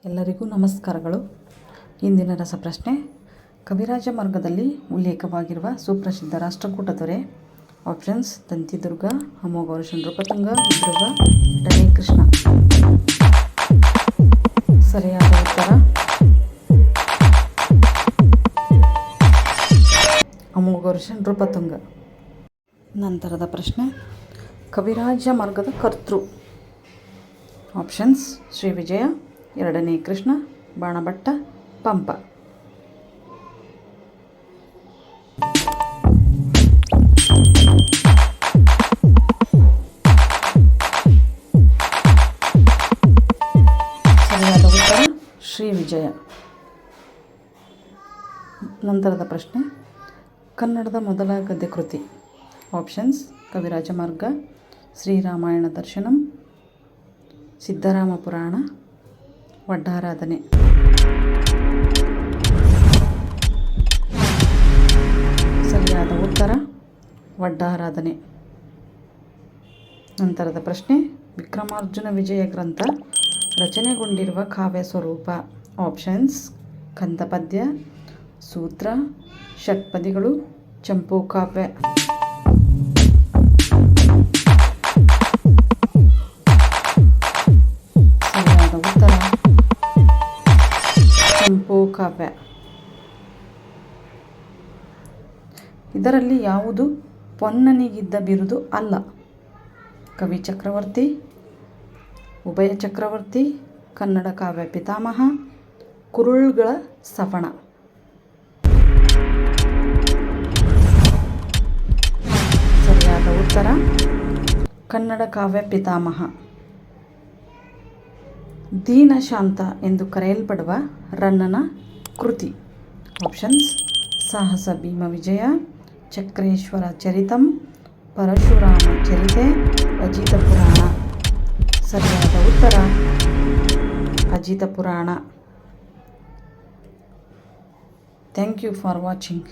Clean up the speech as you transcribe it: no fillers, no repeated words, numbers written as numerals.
ಎಲ್ಲರಿಗೂ ನಮಸ್ಕಾರಗಳು. ಇಂದಿನ ರಸಪ್ರಶ್ನೆ: ಕವಿರಾಜ ಮಾರ್ಗದಲ್ಲಿ ಉಲ್ಲೇಖವಾಗಿರುವ ಸುಪ್ರಸಿದ್ಧ ರಾಷ್ಟ್ರಕೂಟ ದೊರೆ. ಆಪ್ಷನ್ಸ್: ದಂತಿದುರ್ಗ, ಅಮೋಘವರ್ಷ ನೃಪತುಂಗ, ಧ್ರುವ, ಢಣೆ ಕೃಷ್ಣ. ಸರಿಯಾದ ಉತ್ತರ ಅಮೋಘವರ್ಷ ನೃಪತುಂಗ. ನಂತರದ ಪ್ರಶ್ನೆ: ಕವಿರಾಜ ಮಾರ್ಗದ ಕರ್ತೃ. ಆಪ್ಷನ್ಸ್: ಶ್ರೀ ವಿಜಯ, ಎರಡನೇ ಕೃಷ್ಣ, ಬಾಣಭಟ್ಟ, ಪಂಪ. ಸರಿಯಾದ ಉತ್ತರ ಶ್ರೀ ವಿಜಯ. ನಂತರದ ಪ್ರಶ್ನೆ: ಕನ್ನಡದ ಮೊದಲ ಗದ್ಯ ಕೃತಿ. ಆಪ್ಷನ್ಸ್: ಕವಿರಾಜ ಮಾರ್ಗ, ಶ್ರೀರಾಮಾಯಣ ದರ್ಶನಂ, ಸಿದ್ಧರಾಮ ಪುರಾಣ, ವಡ್ಡಾರಾಧನೆ. ಸರಿಯಾದ ಉತ್ತರ ವಡ್ಡಾರಾಧನೆ. ನಂತರದ ಪ್ರಶ್ನೆ: ವಿಕ್ರಮಾರ್ಜುನ ವಿಜಯ ಗ್ರಂಥ ರಚನೆಗೊಂಡಿರುವ ಕಾವ್ಯ ಸ್ವರೂಪ. ಆಪ್ಷನ್ಸ್: ಕಂದಪದ್ಯ, ಸೂತ್ರ, ಷಟ್ಪದಿಗಳು, ಚಂಪೂ ಕಾವ್ಯ. ಸರಿಯಾದ ಉತ್ತರ ಚಂಪೂ ಕಾವ್ಯ. ಇದರಲ್ಲಿ ಯಾವುದು ಪೊನ್ನನಿಗಿದ್ದ ಬಿರುದು ಅಲ್ಲ? ಕವಿ ಚಕ್ರವರ್ತಿ, ಉಭಯ ಚಕ್ರವರ್ತಿ, ಕನ್ನಡ ಕಾವ್ಯ ಪಿತಾಮಹ, ಕುರುಳ್ಗಳ ಸವಣ. ಸರಿಯಾದ ಉತ್ತರ ಕನ್ನಡ ಕಾವ್ಯ ಪಿತಾಮಹ. ದೀನಶಾಂತ ಎಂದು ಕರೆಯಲ್ಪಡುವ ರನ್ನನ ಕೃತಿ. ಆಪ್ಷನ್ಸ್: ಸಾಹಸ ಭೀಮ ವಿಜಯ, ಚಕ್ರೇಶ್ವರ ಚರಿತಂ, ಪರಶುರಾಮ ಚರಿತೆ, ಅಜಿತ ಪುರಾಣ. ಸರಿಯಾದ ಉತ್ತರ Ajita Purana. Thank you for watching.